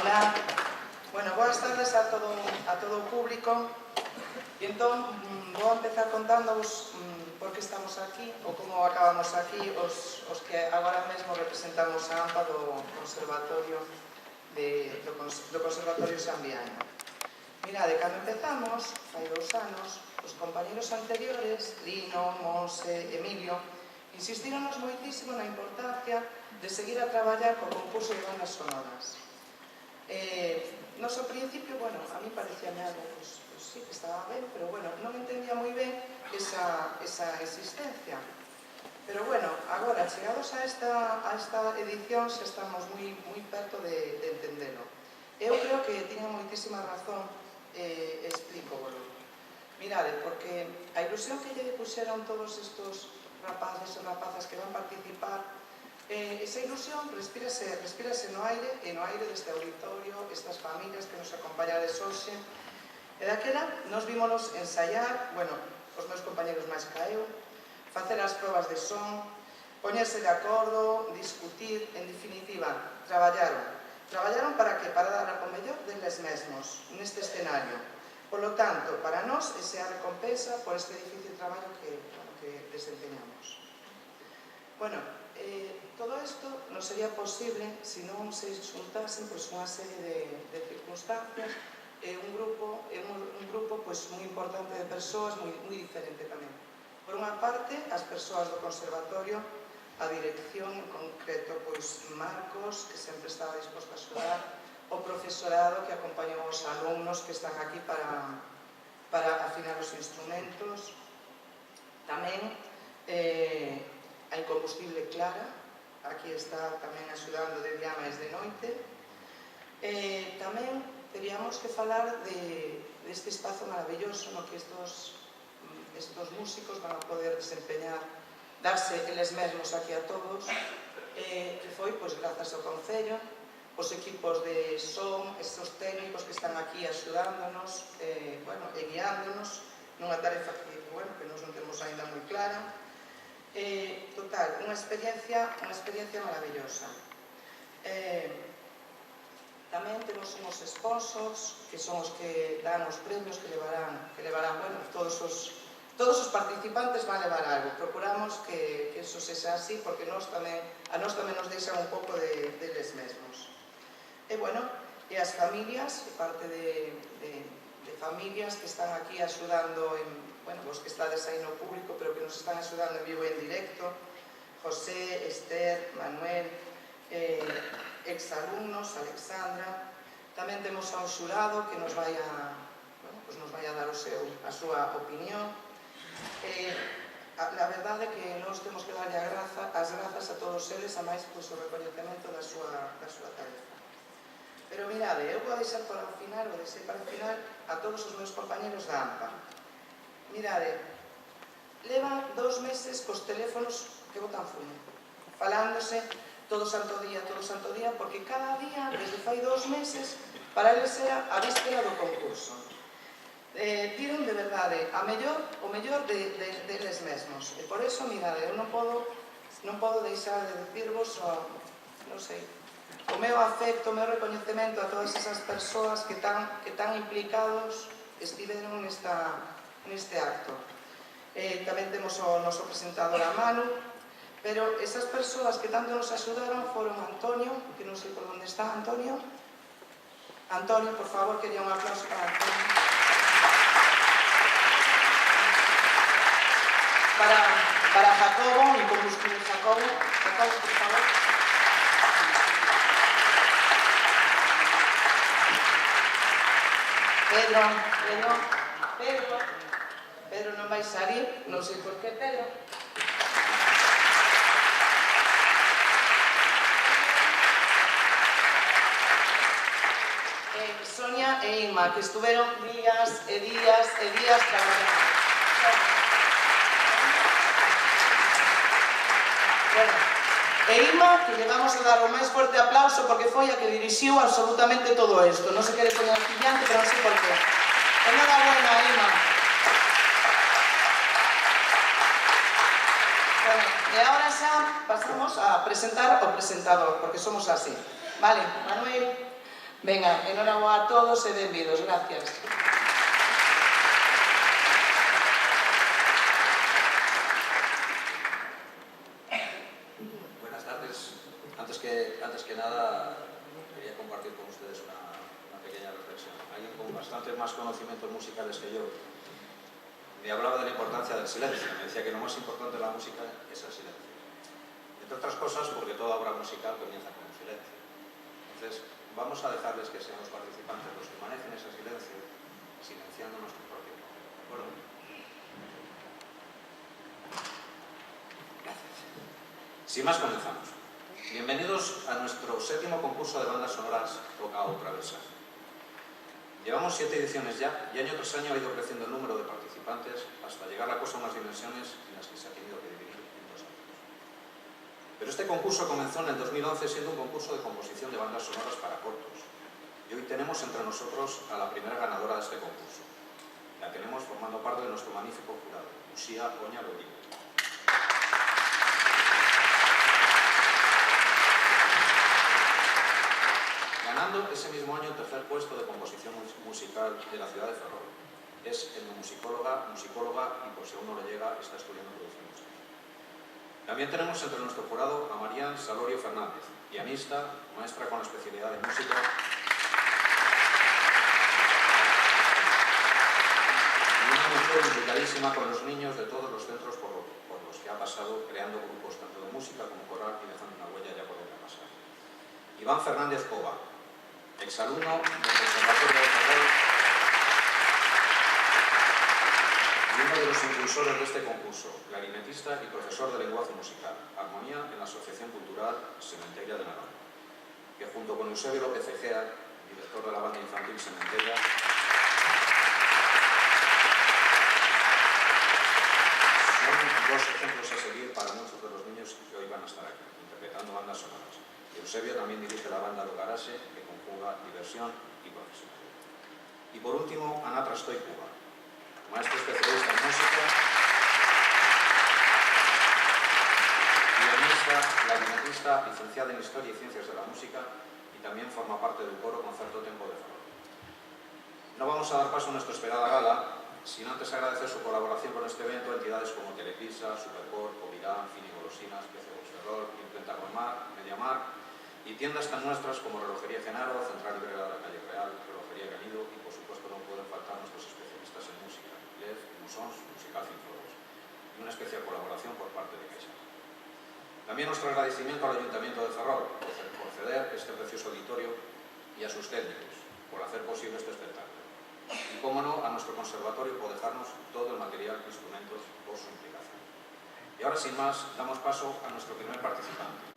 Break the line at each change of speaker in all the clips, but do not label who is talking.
Hola, bueno, boas tardes a todo o público. E entón, vou empezar contándovos por que estamos aquí, ou como acabamos aquí, os que agora mesmo representamos a AMPA do Conservatorio do Conservatorio San Viaño. Mirade, cando empezamos, hai 2 anos, os compañeros anteriores, Lino, Monse, Emilio, insistíronos moitísimo na importancia de seguir a traballar co concurso de bandas sonoras. Nos ao principio, bueno, a mí parecíame algo, pues sí, que estaba ben, pero bueno, non entendía moi ben esa existencia. Pero bueno, agora, chegados a esta edición, xa estamos moi perto de entendelo. Eu creo que tiña moitísima razón, explícovolo. Mirade, porque a ilusión que lle puxeron todos estes rapaces e rapazas que van participar, esa ilusión respírase no aire e no aire deste auditorio, estas familias que nos acompañades hoxe. E daquela nos vímonos ensaiar, bueno, os meus compañeros máis ca eu, facer as probas de son, poñerse de acordo, discutir, en definitiva, traballaron para que? Para dar o mellor deles mesmos neste escenario. Por lo tanto, para nós, esa é a recompensa por este difícil traballo que desempeñamos. Bueno, todo isto non sería posible se non se xuntasen unha serie de circunstancias e un grupo moi importante de persoas, moi diferente tamén. Por unha parte, as persoas do conservatorio, a dirección en concreto, Marcos, que sempre estaba disposto a axudar, o profesorado que acompañou os alumnos que están aquí para afinar os instrumentos. Tamén a Incombustible Clara, aquí está tamén axudando de día máis de noite. Tamén teríamos que falar deste espazo maravilloso no que estos músicos van a poder desempeñar, darse eles mesmos aquí a todos, que foi, grazas ao Concello, os equipos de son, estos técnicos que están aquí axudándonos, e guiándonos nunha tarefa que nos non temos ainda moi clara. Total, unha experiencia maravillosa. Tamén temos uns sponsors que son os que dan os premios que levarán, todos os participantes van levar algo. Procuramos que eso sexa así porque a nós tamén nos deixan un pouco deles mesmos. E as familias, parte de familias que están aquí axudando, vos que estades aí no público, pero que nos están axudando en vivo e en directo, José, Esther, Manuel, exalumnos, Alexandra. Tamén temos ao xurado que nos vai a dar a súa opinión. A verdade é que nós temos que darlle as grazas a todos eles, a máis o recoñecemento da súa tarefa. Pero mirade, eu vou deixar para o final, a todos os meus compañeros da AMPA. Mirade, levan 2 meses cos teléfonos que botan fume, falándose todo santo día, porque cada día, desde fai 2 meses, para eles era a víspera do concurso. Tiron de verdade o mellor deles mesmos. E por eso, mirade, eu non podo deixar de dicirvos o meu afecto, o meu recoñecemento a todas esas persoas que tan implicados estiveron neste acto. Tamén temos o noso presentador a Manu, pero esas persoas que tanto nos axudaron foron Antonio, que non sei por onde está Antonio. Antonio, por favor, quería un aplauso para Antonio. Para Jacobo, Incombustible Jacobo, por favor. Pedro non vai salir, non sei por que, Pedro. Sonia e Inma, que estuveron días e días trabajando. E Inma, que lle vamos a dar o máis forte aplauso porque foi a que dirixiu absolutamente todo isto. Non se quere poñer brillante, pero non sei por qué. Enhorabuena, Inma. E agora xa pasamos a presentar o presentador, porque somos así. Vale, Manuel, Venga, enhoraboa a todos e benvidos. Gracias.
Buenas tardes. Antes que nada, quería compartir con ustedes una pequeña reflexión. Alguien con bastantes más conocimientos musicales que yo me hablaba de la importancia del silencio. Me decía que lo más importante de la música es el silencio. Entre otras cosas, porque toda obra musical comienza con un silencio. Entonces, vamos a dejarles que sean los participantes los que manejen ese silencio, silenciando nuestro propio mundo. ¿De acuerdo? Gracias. Sin más, comenzamos. Bienvenidos a nuestro 7º concurso de bandas sonoras Toca o Travesa. Llevamos 7 ediciones ya y año tras año ha ido creciendo el número de participantes hasta llegar la cosa a unas dimensiones en las que se ha tenido que dividir en 2 años. Pero este concurso comenzó en el 2011 siendo un concurso de composición de bandas sonoras para cortos. Y hoy tenemos entre nosotros a la primera ganadora de este concurso. La tenemos formando parte de nuestro magnífico jurado, Uxía Oña Rodríguez. Ganando ese mismo año el 3er puesto de composición musical de la ciudad de Ferrol. Es etnomusicóloga, musicóloga y por si aún no le llega, está estudiando producción musical. También tenemos entre nuestro jurado a Marían Salorio Fernández, pianista, maestra con la especialidad de música y una mujer implicadísima con los niños de todos los centros por los que ha pasado, creando grupos tanto de música como coral y dejando una huella ya por donde ha pasado. Iván Fernández Cova, exalumno del Conservatorio de Ferrol y uno de los impulsores de este concurso, clarinetista y profesor de lenguaje musical, armonía en la Asociación Cultural Sementeria de Narón, que junto con Eusebio López Egea, director de la banda infantil Sementeria, son 2 ejemplos a seguir para muchos de los niños que hoy van a estar aquí, interpretando bandas sonoras. Eusebio también dirige la banda Logarase, que conjuga diversión y profesionalidad. Y por último, Ana Trastoy Cuba, maestra especialista en música, pianista, clarinetista, licenciada en Historia y Ciencias de la Música y también forma parte del coro Concerto Tempo de Ferrol. No vamos a dar paso a nuestra esperada gala, sin antes agradecer su colaboración con este evento a entidades como Telepisa, Supercor, Covirán, Fini Golosinas, PC Ferrol, Imprenta Colmar, Mediamar, y tiendas tan nuestras como Relojería Genaro, Central Librera de la Calle Real, Relojería Ganido y por supuesto no pueden faltar nuestros especialistas en música, LED, Musons, Musical Cinflores, y una especial colaboración por parte de CaixaBank. También nuestro agradecimiento al Ayuntamiento de Ferrol por ceder este precioso auditorio y a sus técnicos por hacer posible este espectáculo. Y cómo no, a nuestro conservatorio por dejarnos todo el material e instrumentos por su implicación. Y ahora sin más, damos paso a nuestro primer participante.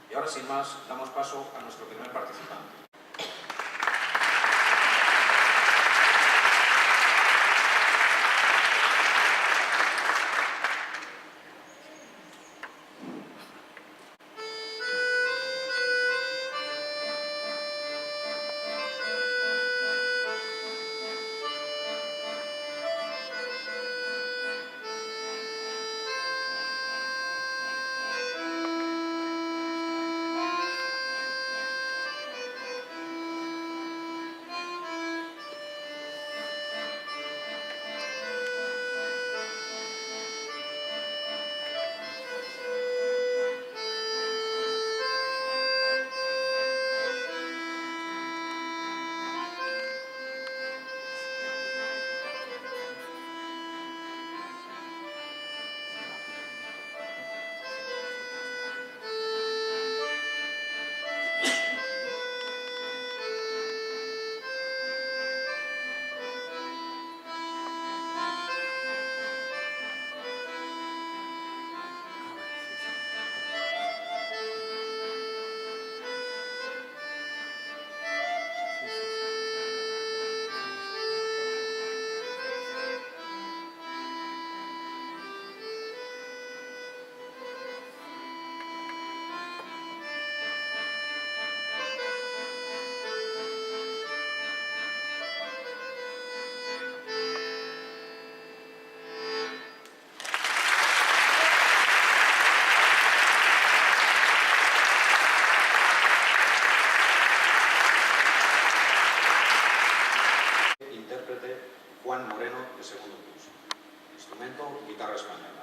guitarra española.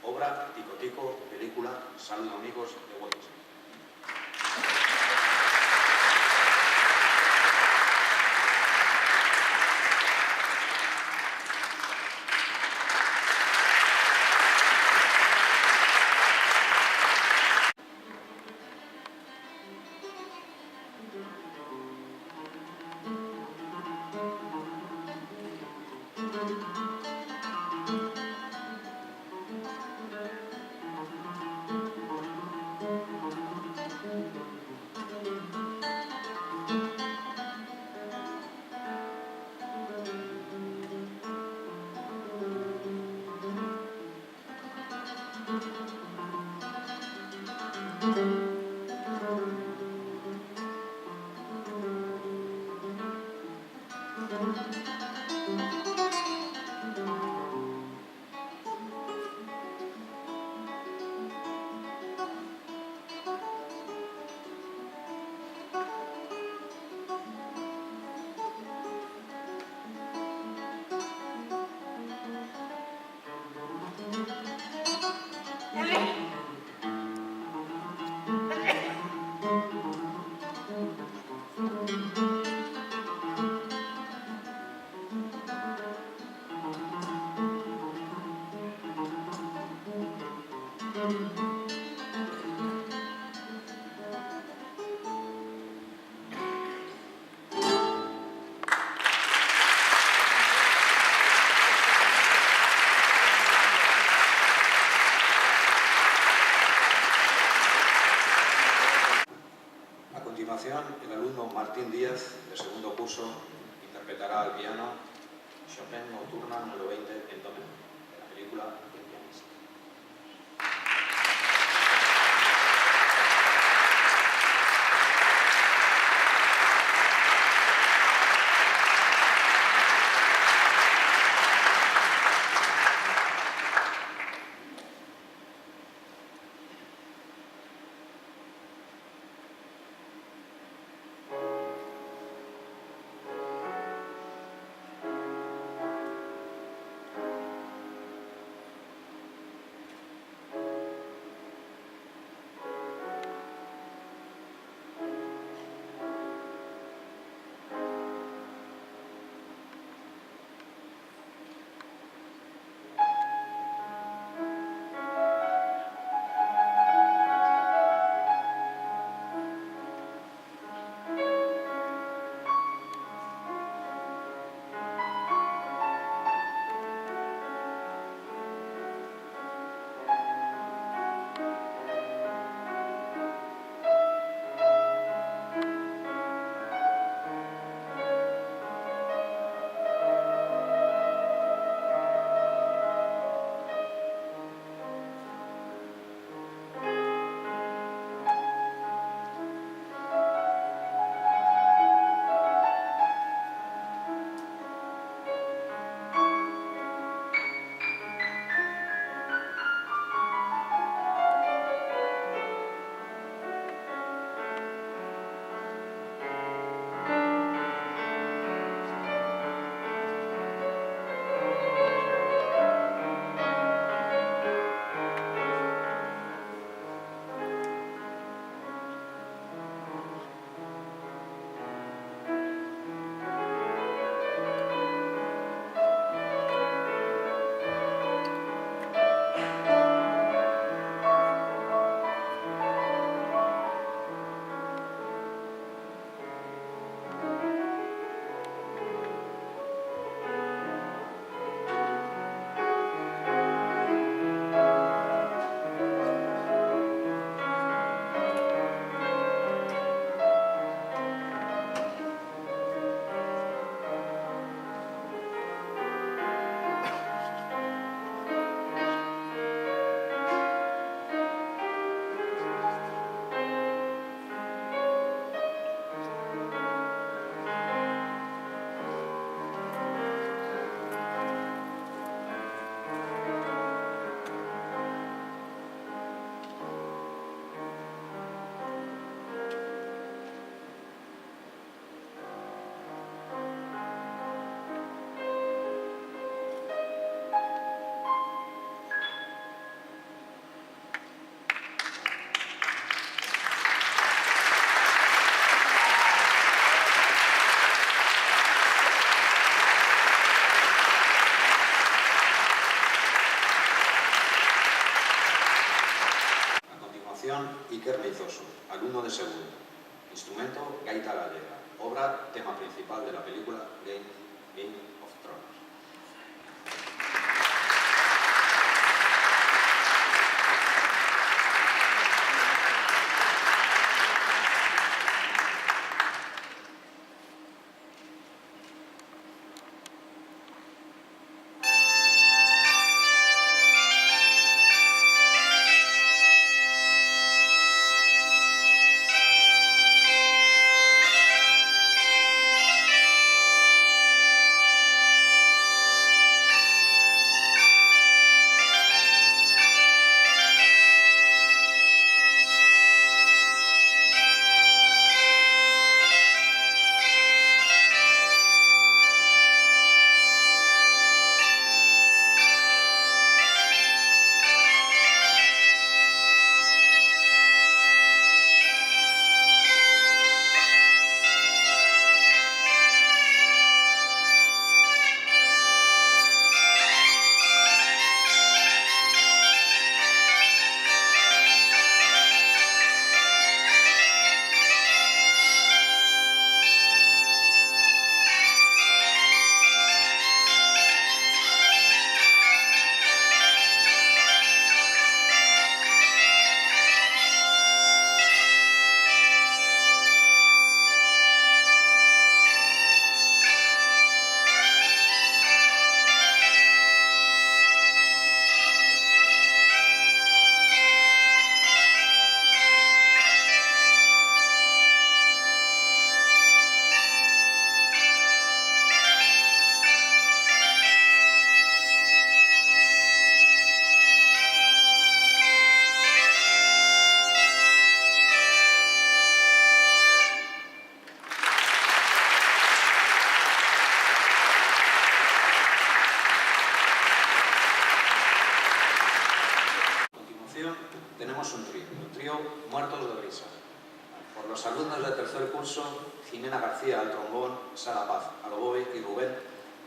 Obra Tico Tico, película Saludo amigos de Walt Disney. A continuación, el alumno Martín Díaz, de segundo curso, interpretará al piano Chopin Nocturna número 20 en do menor, de la película El pianista. Iker Leizoso, alumno de segundo. Instrumento, gaita gallega. Obra, tema principal de la película Game of Thrones. Tenemos un trío Muertos de Risa. Por los alumnos del tercer curso, Jimena García al trombón, Sara Paz al oboe y Rubén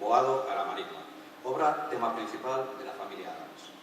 Boado a la marimba. Obra, tema principal de la familia Adams.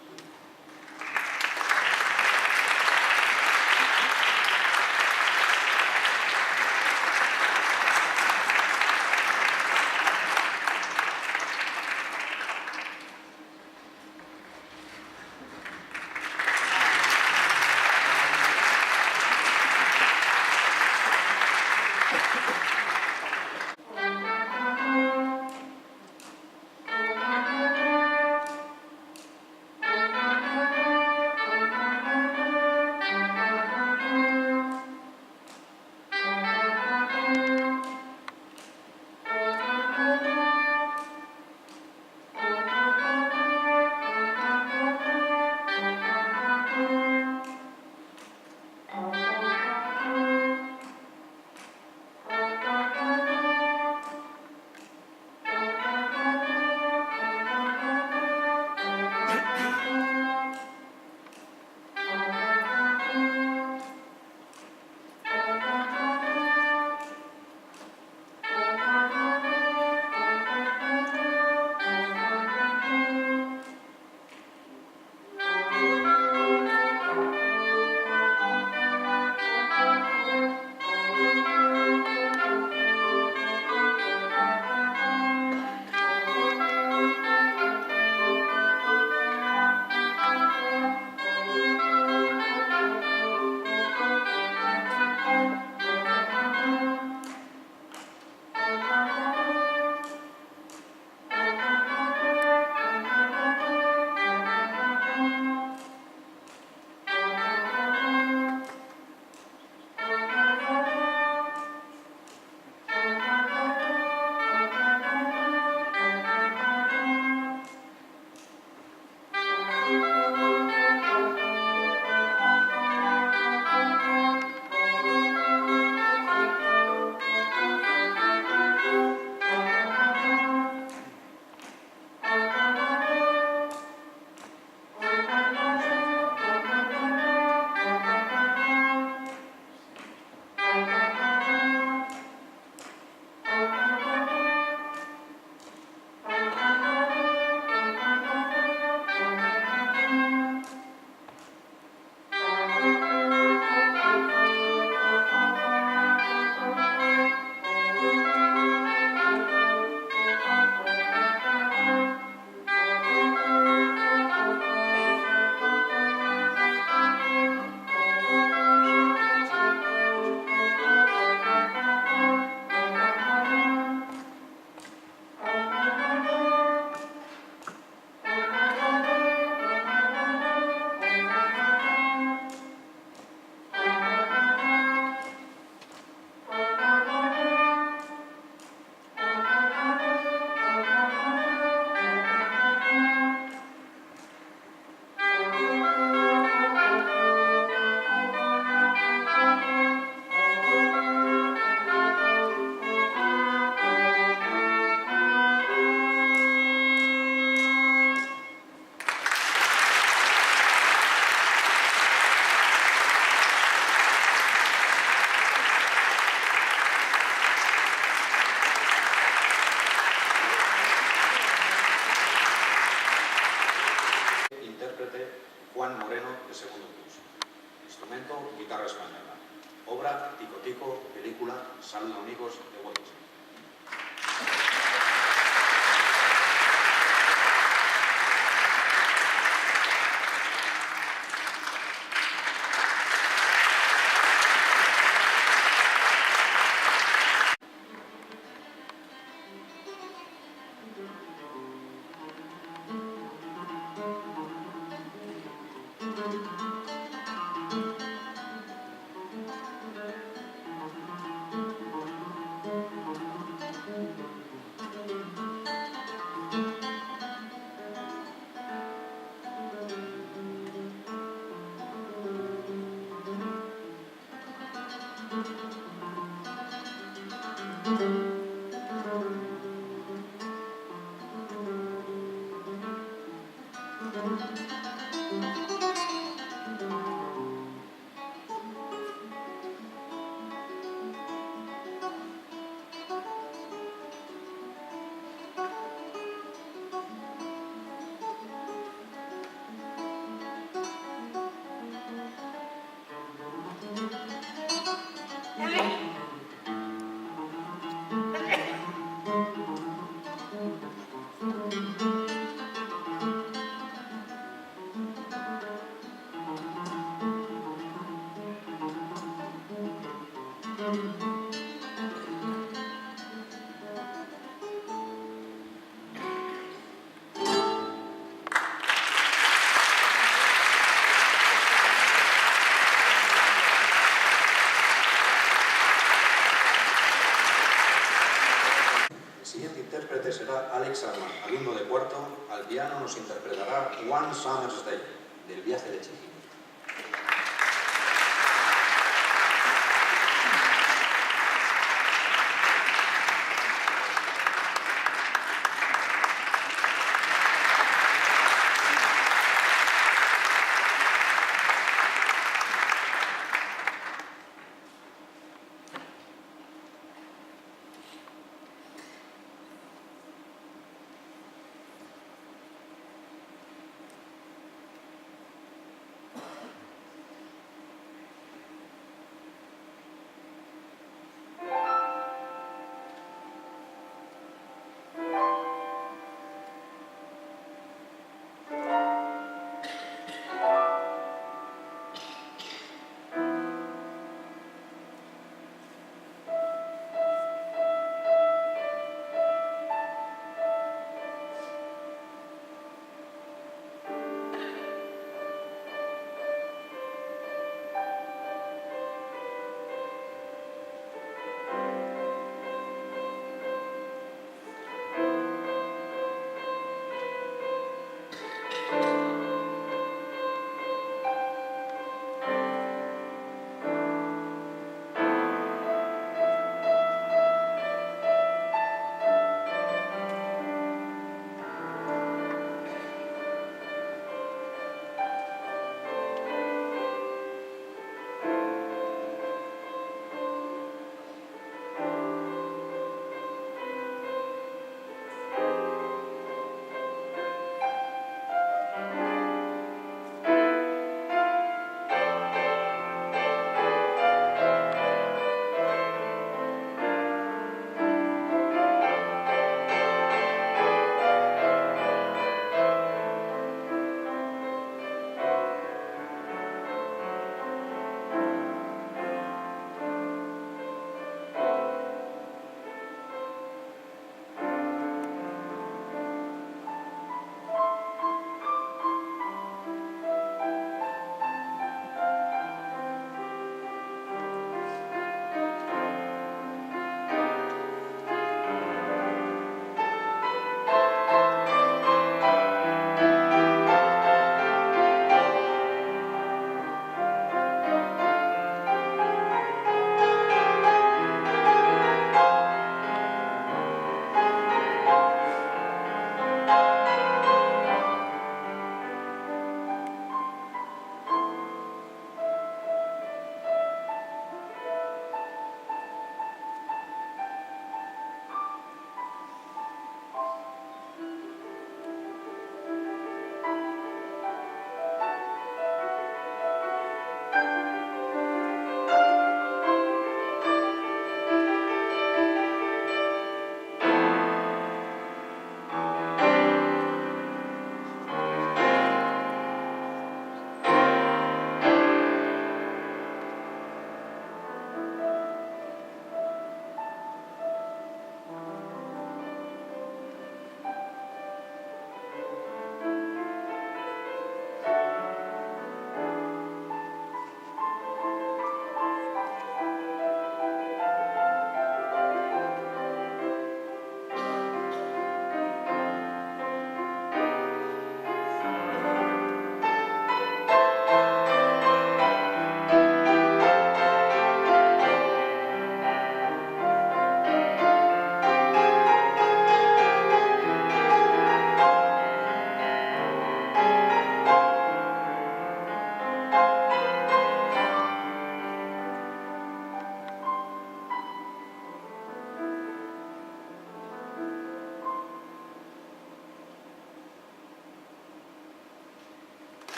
siguiente intérprete será Alex Arman, alumno de cuarto. Al piano nos interpretará One Summer's Day, del Viaje de Chihiro.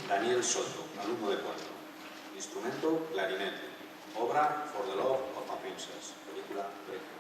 Daniel Soto, alumno de cuarto. Instrumento, clarinete. Obra, For the Love of a Princess. Película, Breaker.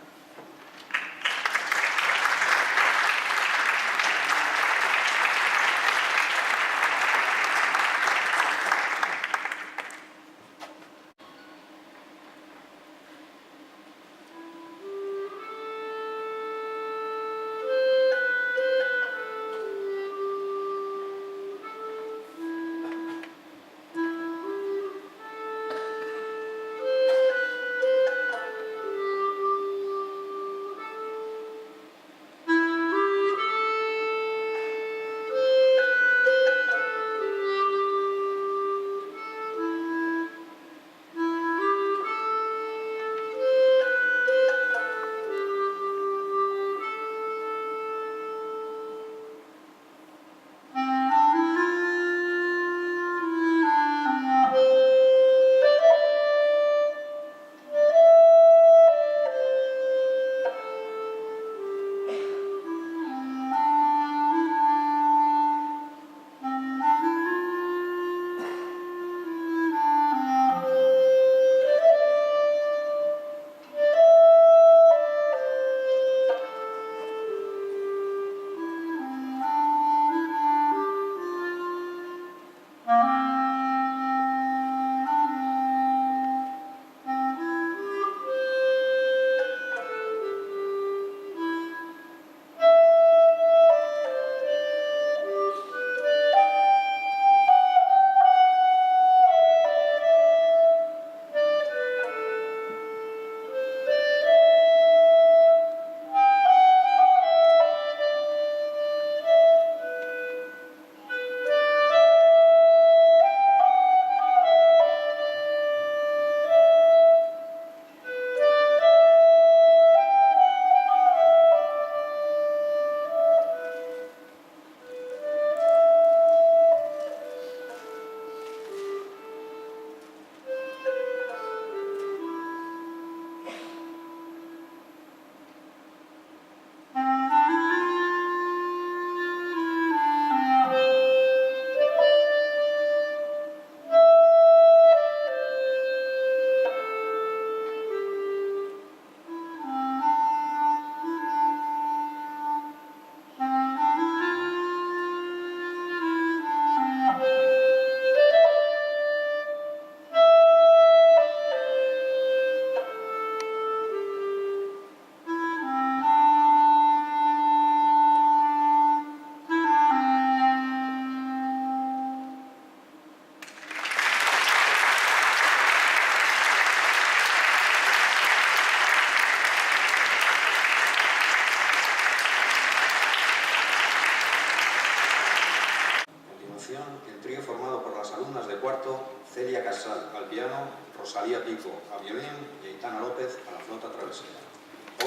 continuación el trío formado por las alumnas de cuarto, Celia Casal al piano, Rosalía Pico a violín y Aitana López a la flauta travesera.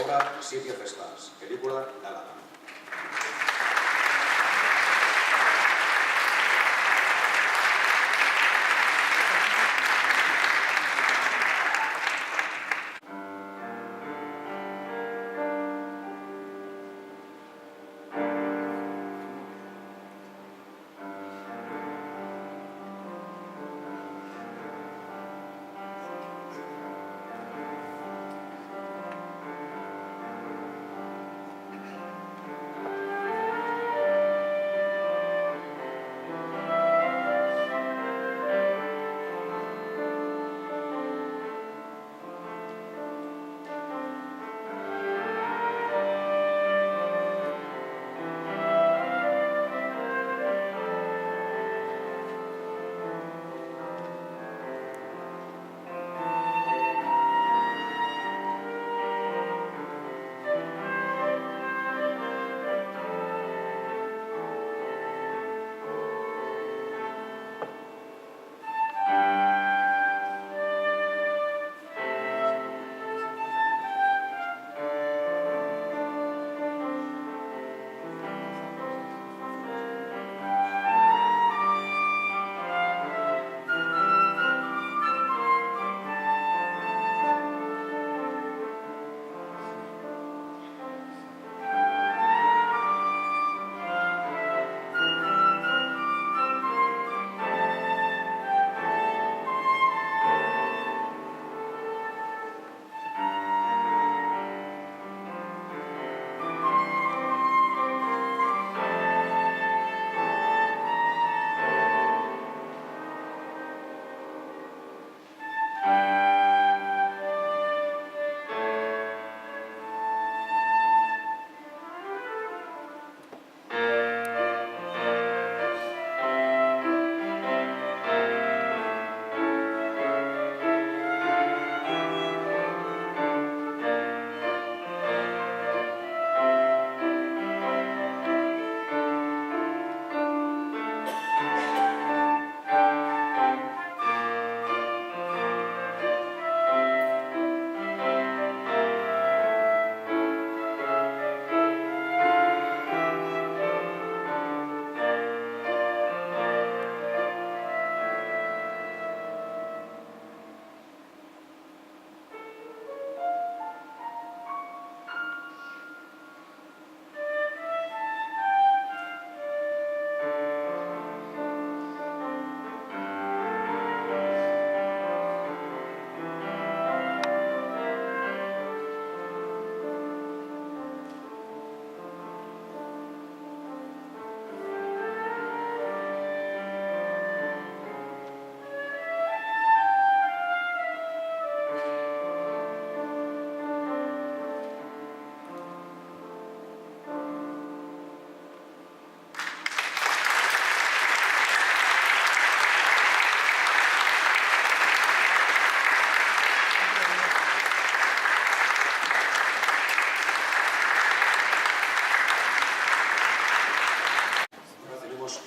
Obra City of Stars, película La La Land.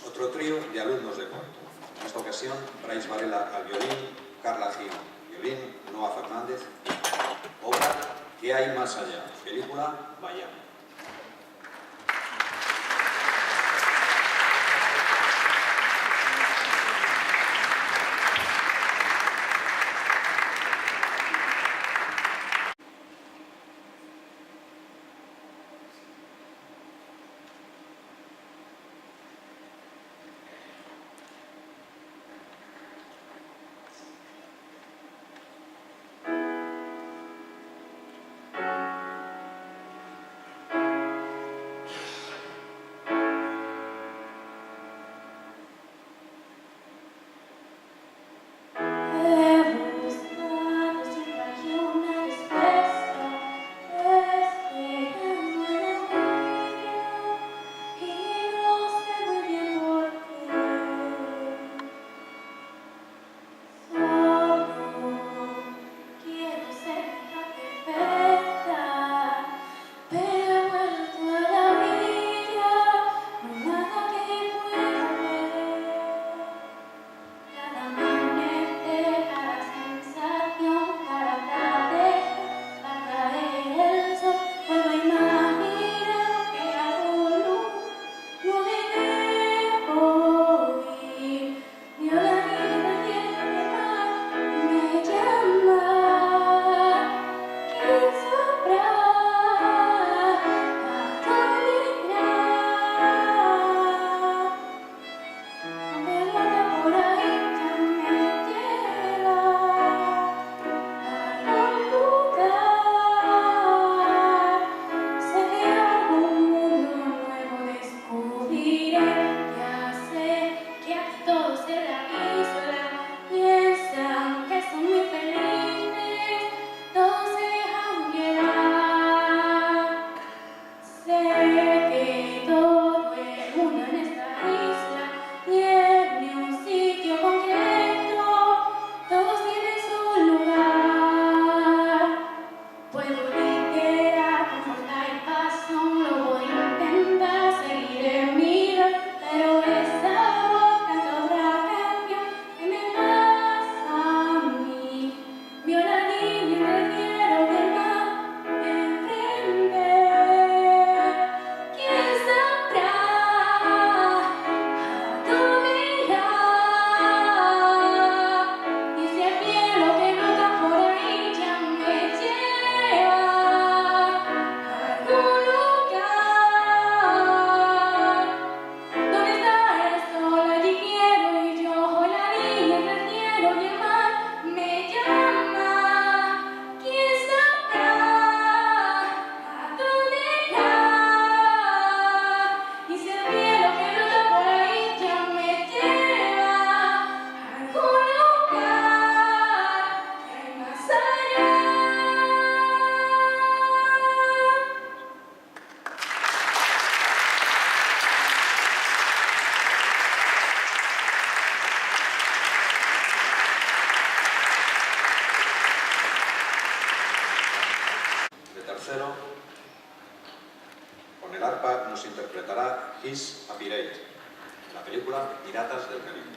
Otro trío de alumnos de cuarto. En esta ocasión, Bryce Varela al violín, Carla Gil violín, Noah Fernández. Obra ¿Qué hay más allá? Película Miami. Con el arpa nos interpretará His a Pirate, en la película Piratas del Caribe.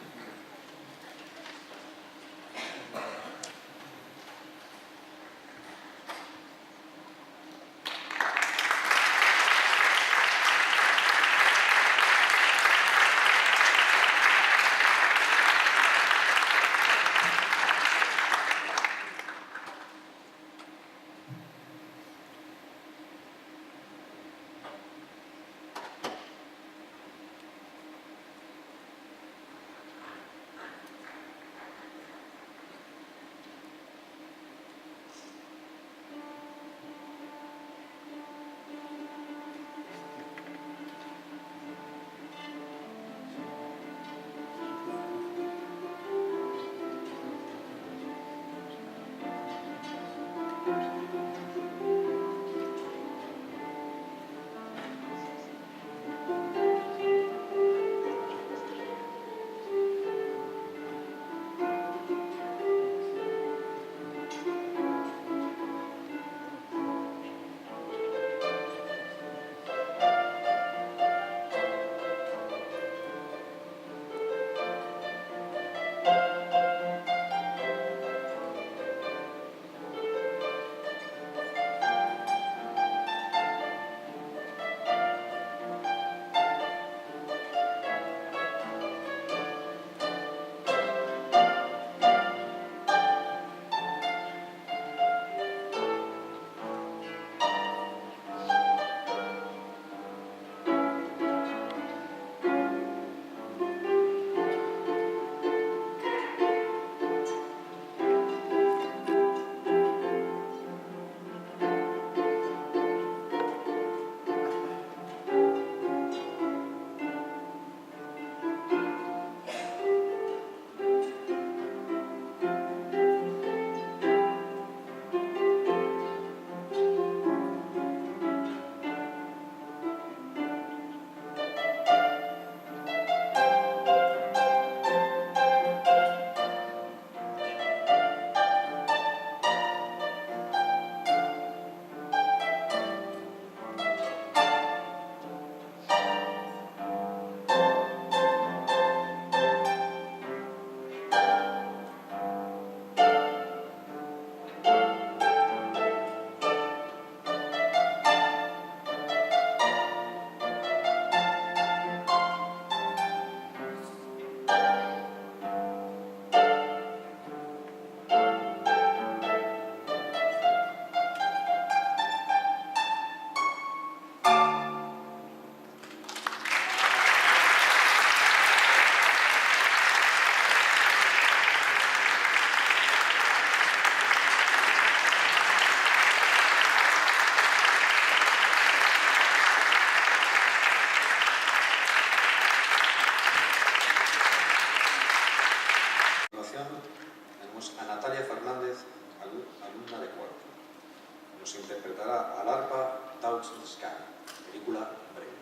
al arpa Touch the Sky, película breve.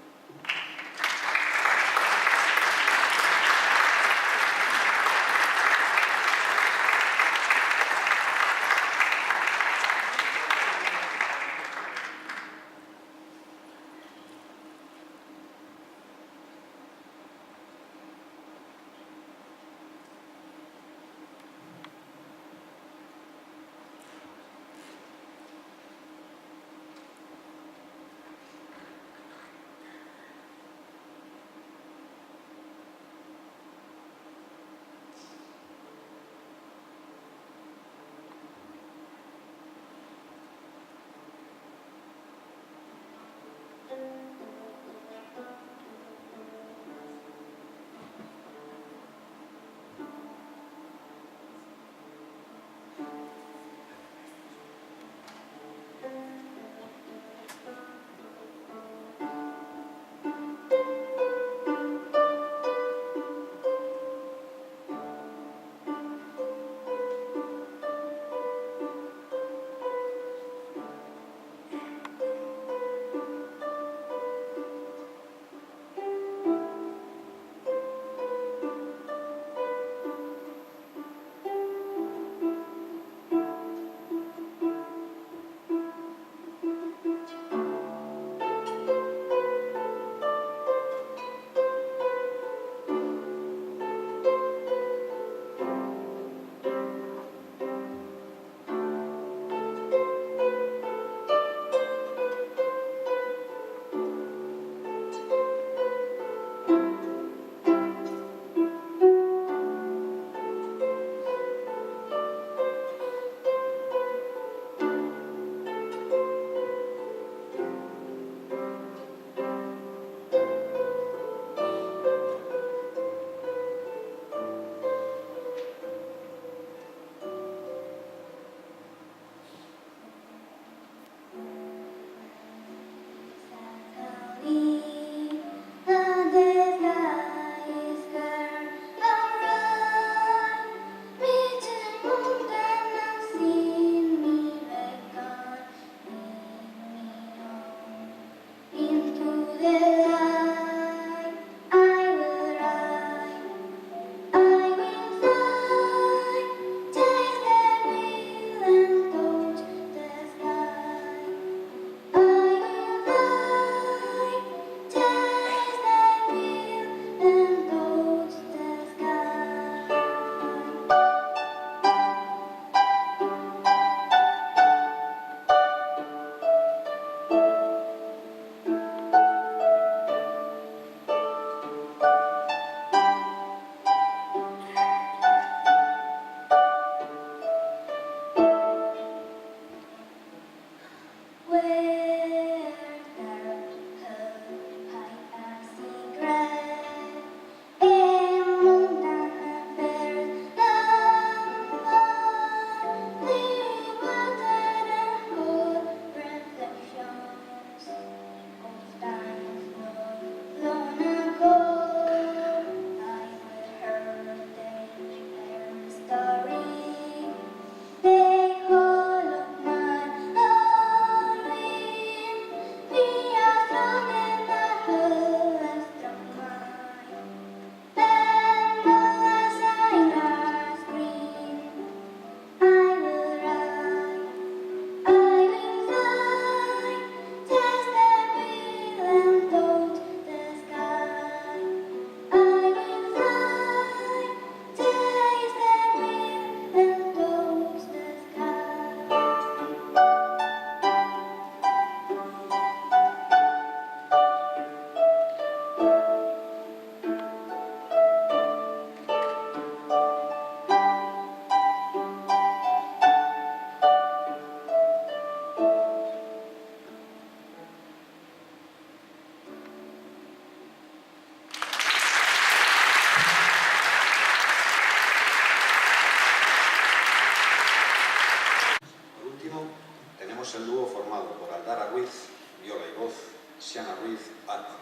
El dúo formado por Aldara Ruiz, viola y voz, Siana Ruiz, arpa.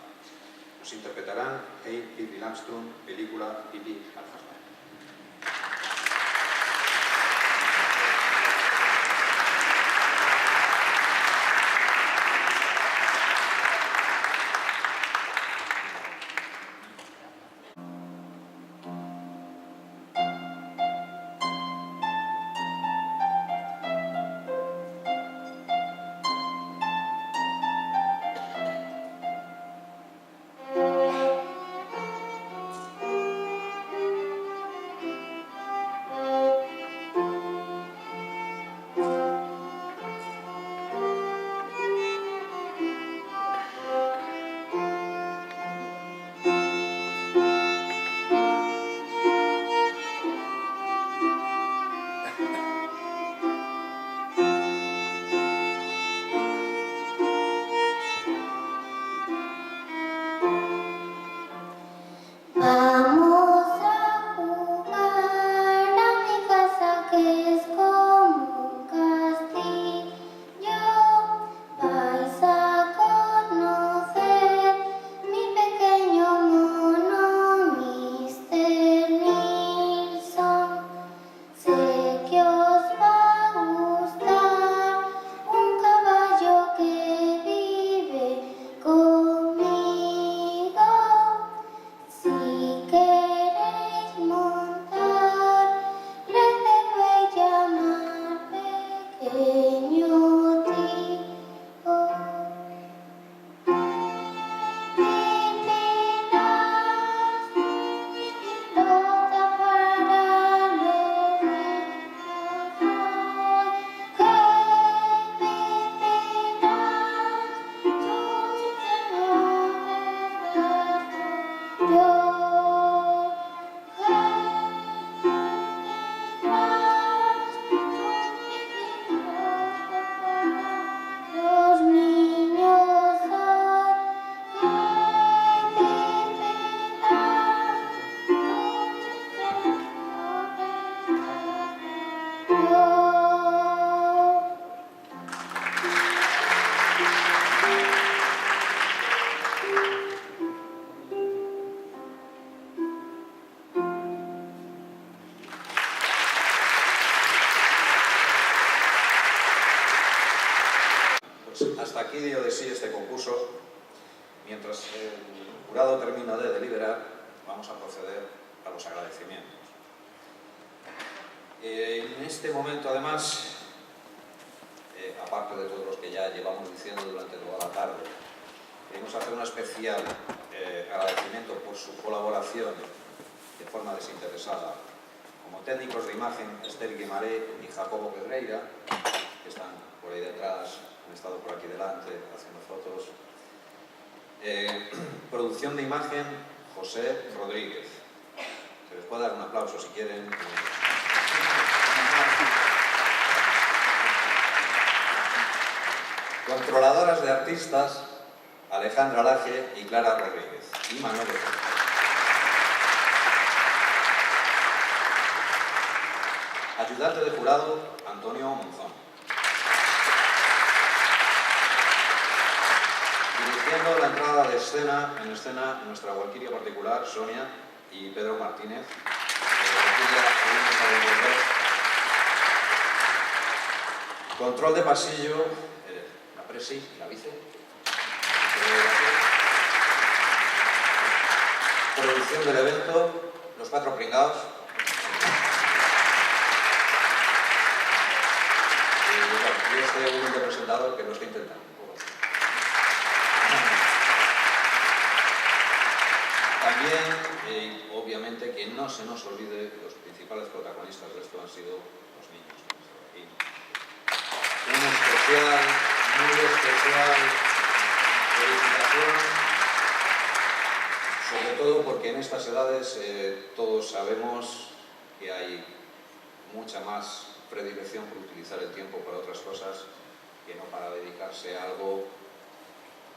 Nos interpretarán Hey Pippi Langström, película Pippi Alfasberg.
aquí dio de sí este concurso, mientras el jurado termina de deliberar, vamos a proceder a los agradecimientos. En este momento, además, aparte de todos los que ya llevamos diciendo durante toda la tarde, queremos hacer un especial agradecimiento por su colaboración de forma desinteresada como técnicos de imagen Esther Guimaré y Jacobo Pedreira, que están por ahí detrás, han estado por aquí delante haciendo fotos. Producción de imagen José Rodríguez. Se les puede dar un aplauso si quieren. Controladoras de artistas Alejandra Laje y Clara Rodríguez y Manuel López. Ayudante de jurado Antonio Monzón. Dirigiendo la entrada de escena, en escena, nuestra Valquiria particular, Sonia y Pedro Martínez. Control de pasillo, la presi y la vice. Producción del evento, los cuatro pringados. Y este humilde presentador que lo está intentando. También, obviamente, que no se nos olvide que los principales protagonistas de esto han sido los niños. Un especial, muy especial felicitación, sobre todo porque en estas edades todos sabemos que hay mucha más predilección por utilizar el tiempo para otras cosas que no para dedicarse a algo,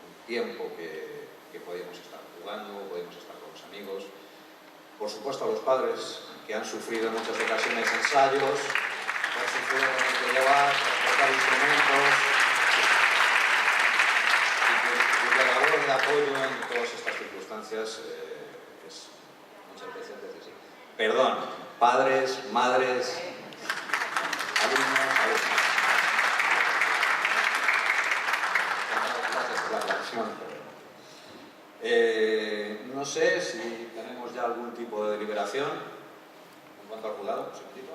un tiempo que podemos estar jugando, podemos estar con los amigos. Por supuesto a los padres que han sufrido en muchas ocasiones ensayos, que han sufrido tener que llevar, transportar instrumentos, y la labor de apoyo en todas estas circunstancias es muchas veces decisiva. Perdón, padres, madres, alumnos. Gracias por la aclaración. No sé si tenemos ya algún tipo de deliberación en cuanto al jurado. Un segundito.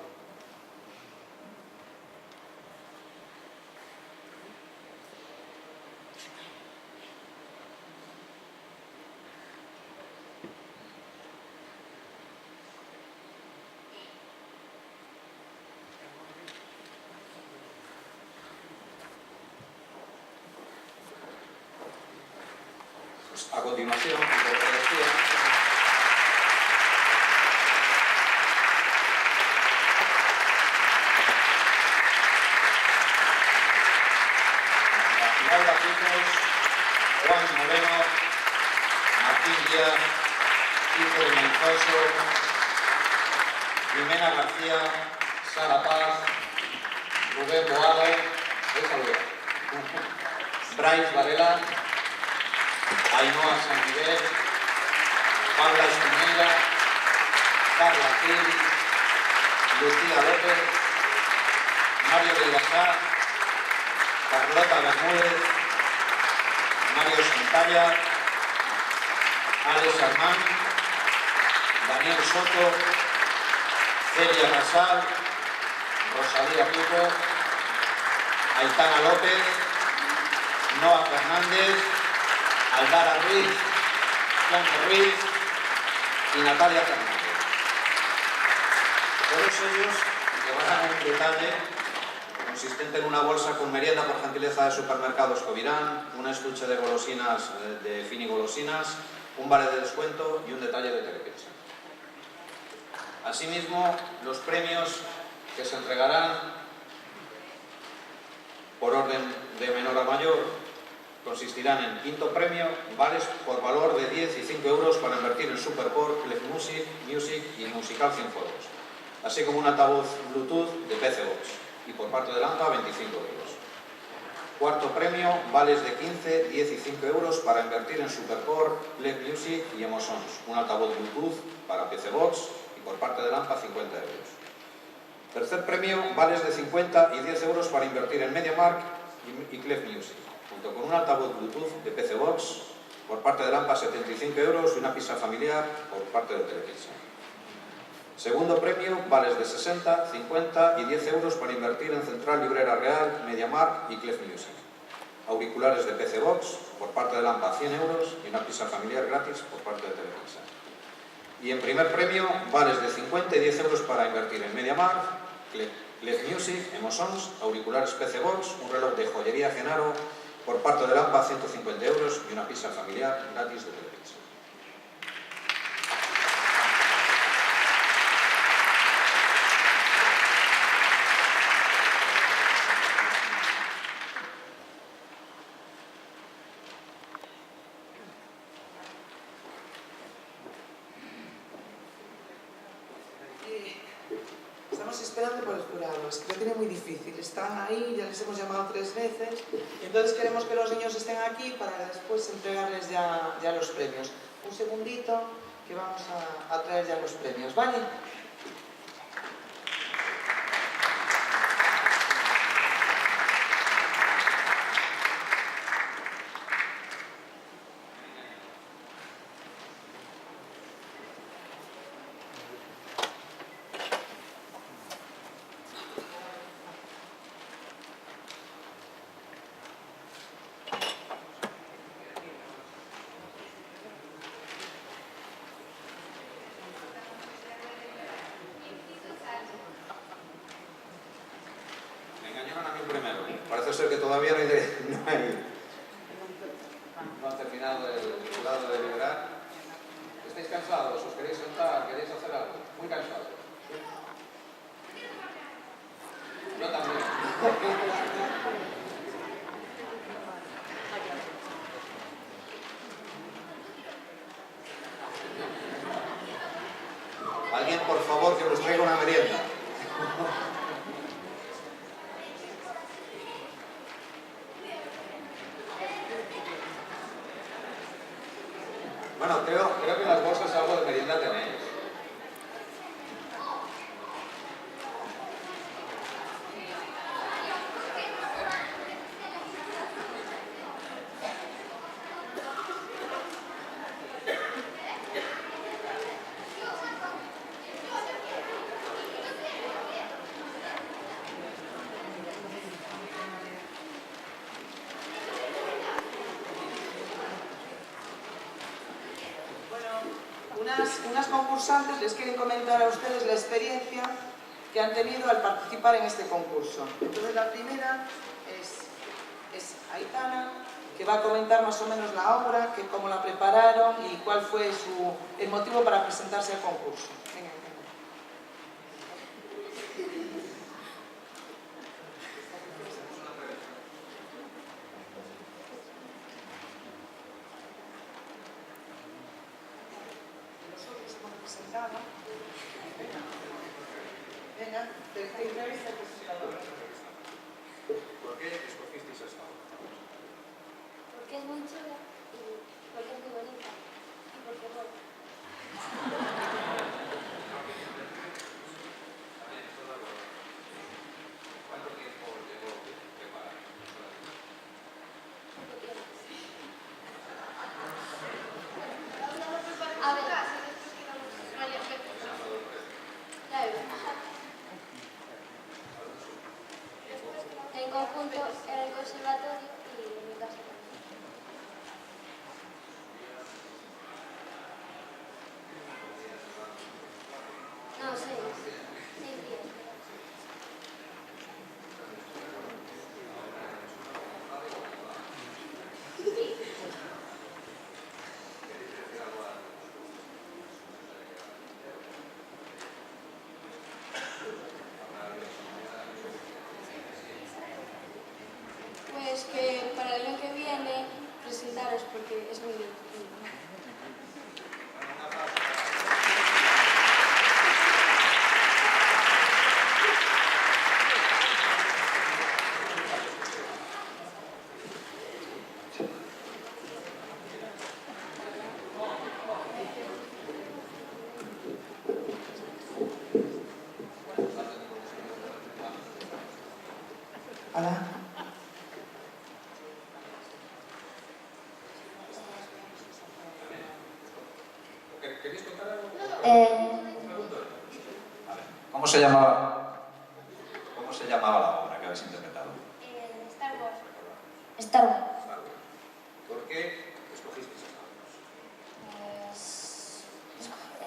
Pues a continuación, como te decía, Laura Picos, Juan Moreno, Martín Díaz, Hijo de Menzoso, Jimena García, Sara Paz, Rubén Boado, Bryce Varela, Ainhoa San Miguel, Paula Espinilla, Carla Gil, Lucía López, Mario Villasá, Carlota Bermúdez, Mario Santalla, Alex Armán, Daniel Soto, Celia Casal, Rosalía Pico, Aitana López, Noa Fernández, Aldara Ruiz, Juan Ruiz y Natalia Fernández. Todos ellos llevarán un detalle consistente en una bolsa con merienda por gentileza de Supermercados Covirán, un estuche de golosinas de Fini Golosinas, un vale de descuento y un detalle de Telepiensa. Asimismo, los premios que se entregarán por orden de menor a mayor consistirán en quinto premio, vales por valor de 10 y 5 euros para invertir en Superport, Clef Music y Musical Cienfuegos, así como un altavoz Bluetooth de PC Box y por parte de AMPA 25 euros. Cuarto premio, vales de 15, 10 y 5 euros para invertir en Superport, Clef Music y Emosons, un altavoz Bluetooth para PC Box y por parte de AMPA 50 euros. Tercer premio, vales de 50 y 10 euros para invertir en MediaMarkt y Clef Music. junto con un altavoz Bluetooth de PC Box por parte de Lampa 75 € y una pizza familiar por parte de Telepizza. Segundo premio, vales de 60, 50 y 10 € para invertir en Central Librera Real, MediaMarkt y Clef Music. Auriculares de PC Box por parte de Lampa 100 € y una pizza familiar gratis por parte de Telepizza. Y en primer premio, vales de 50 y 10 € para invertir en MediaMarkt, Clef Music, Emosons, auriculares PC Box, un reloj de joyería Genaro por parte de Lampa 150 € y una pizza familiar gratis de Telepizza.
Estamos esperando por el jurado, es que lo tiene muy difícil, están ahí, ya les hemos llamado 3 veces, entonces queremos que los niños estén aquí para después entregarles ya los premios. Un segundito que vamos a traer ya los premios, ¿vale?
Parece ser que todavía no han terminado el jurado de deliberar. ¿Estáis cansados? ¿Os queréis sentar? ¿Queréis hacer algo? Muy cansados. Yo también. Alguien, por favor, que nos traiga una merienda. Bueno, creo que en las bolsas algo de merienda tenéis.
Unas concursantes les quieren comentar a ustedes la experiencia que han tenido al participar en este concurso. Entonces la primera es Aitana, que va a comentar más o menos la obra, que cómo la prepararon y cuál fue el motivo para presentarse al concurso. Venga, venga. Venga, te entrevista al presentador.
¿Por qué escogisteis esta obra?
Porque es muy chula y porque es muy bonita y porque mola.
¿Cuánto tiempo llevó preparar?
A ver, claro. En conjunto en el conservatorio y en mi casa también. No, 6 días. Pues que para el año que viene presentaros porque es muy divertido.
Hola.
¿Cómo se llamaba la obra que habéis interpretado?
Star Wars.
Star Wars.
Star Wars. ¿Por qué escogisteis Star Wars?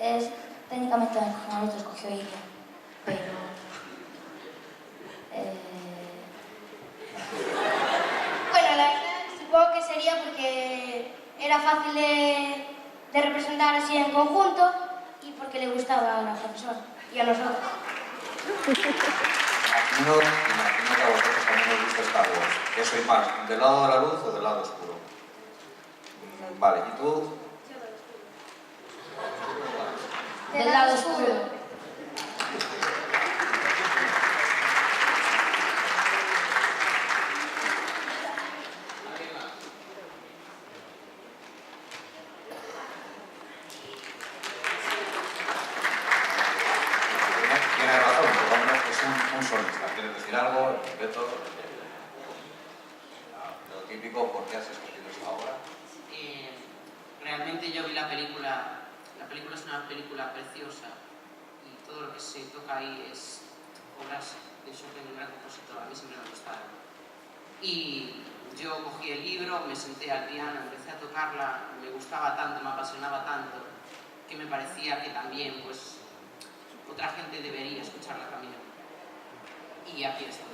Es técnicamente nosotros escogió ella, pero
Bueno, la verdad supongo que sería porque era fácil de representar así en conjunto y porque le gustaba a la profesora y a nosotros.
Imagino que a vosotros también os gusta Star Wars. ¿Qué soy más, del lado de la luz o del lado oscuro? Vale, ¿y tú?
del lado oscuro.
Tienes razón, por lo menos es un solista. ¿Quieres decir algo, Beto? Lo típico, ¿por qué has escogido esta obra?
Realmente yo vi la película es una película preciosa y todo lo que se toca ahí es obras de Chopin, un gran compositor, a mí siempre me gustaron. Y yo cogí el libro, me senté al piano, empecé a tocarla, me gustaba tanto, me apasionaba tanto, que me parecía que también pues otra gente debería escucharla también. Y aquí estoy.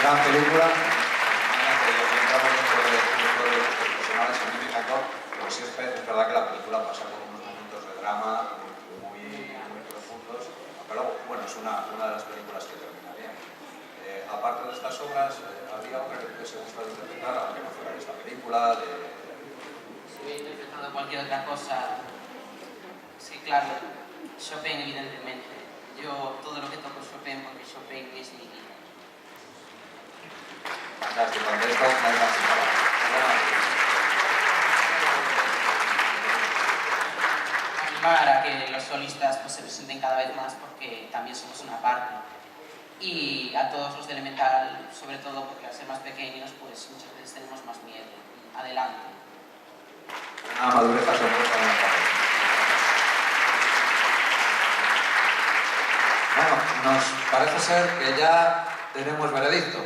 Gran película. Entramos dentro de los profesionales, a mí me encantó, pero sí es verdad que la película pasa por unos momentos de drama muy profundos, pero bueno, es una de las películas que termina bien. Aparte de estas obras, ¿había otra que te hubiese gustado interpretar, aunque no fuera esta película?
Si hubiera interpretado cualquier otra cosa, sí, claro, Chopin evidentemente. Yo todo lo que toco es Chopin porque Chopin es mi vida.
Fantástico, ante esto no hay más palabras.
Animar a que los solistas pues, se presenten cada vez más porque también somos una parte. Y a todos los de Elemental, sobre todo porque al ser más pequeños, pues muchas veces tenemos más miedo. Adelante.
Una madurez asombrosa de nuestra parte. Bueno, nos parece ser que ya tenemos veredicto.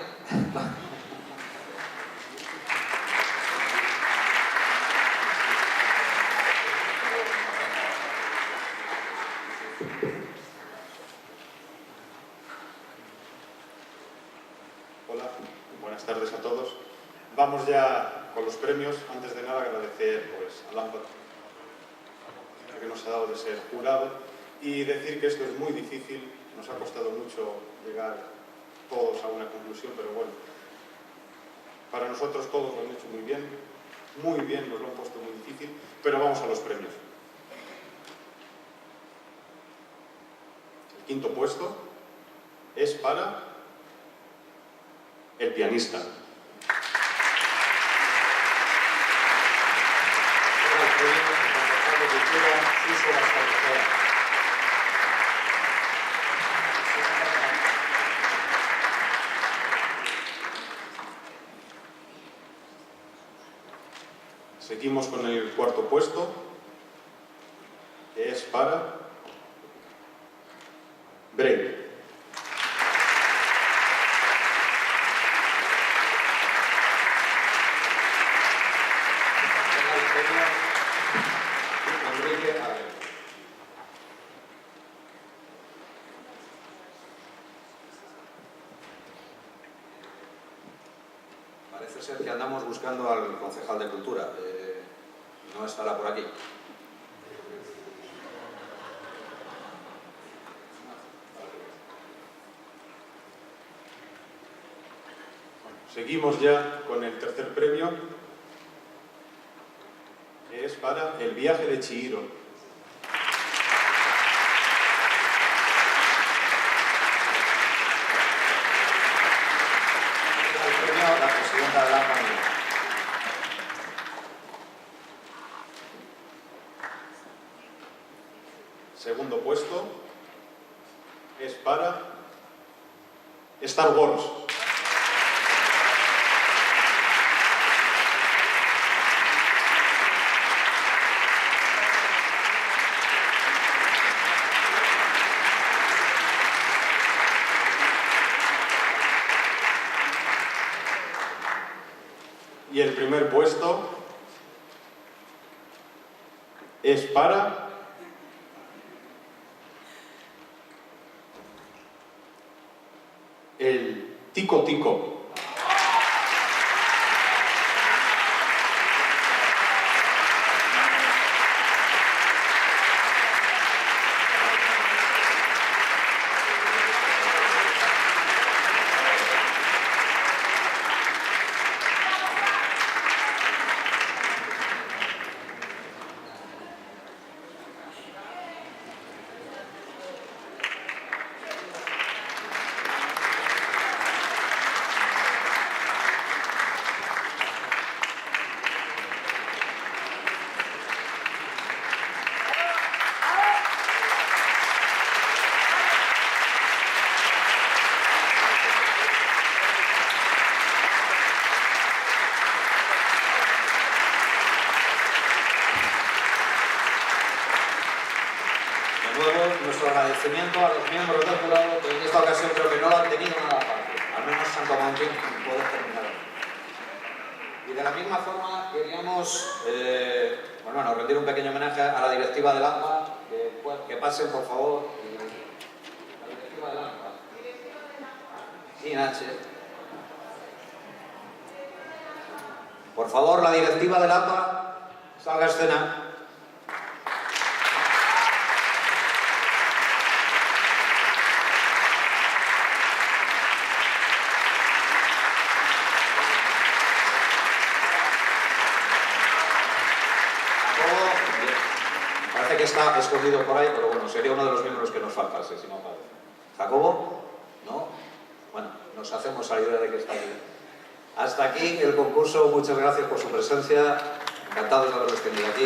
Hola, buenas tardes a todos. Vamos ya con los premios. Antes de nada agradecer pues, a Lampard que nos ha dado de ser jurado y decir que esto es muy difícil, nos ha costado mucho llegar todos a una conclusión, pero bueno, para nosotros todos lo han hecho muy bien, nos lo han puesto muy difícil, pero vamos a los premios. El quinto puesto es para el pianista. Seguimos con el cuarto puesto, que es para Break.
Parece ser que andamos buscando al concejal de Cultura. No estará por aquí.
Seguimos ya con el tercer premio, que es para El viaje de Chihiro.
El premio a la presidenta de la familia.
Segundo puesto es para Star Wars. primer puesto es para el Tico Tico.
Nuestro agradecimiento a los miembros del jurado, que en esta ocasión creo que no lo han tenido nada fácil, al menos se han tomado un tiempo en poder terminar. Y de la misma forma queríamos rendir un pequeño homenaje a la directiva del AMPA, que pasen por favor. La directiva del AMPA. Sin H. Por favor, la directiva del AMPA, salga a escena. Parece que está escondido por ahí, pero bueno, sería uno de los miembros que nos faltase, si no parece. ¿Jacobo? ¿No? Bueno, nos hacemos a la idea de que está aquí. Hasta aquí el concurso, muchas gracias por su presencia, encantados de haberlos tenido aquí.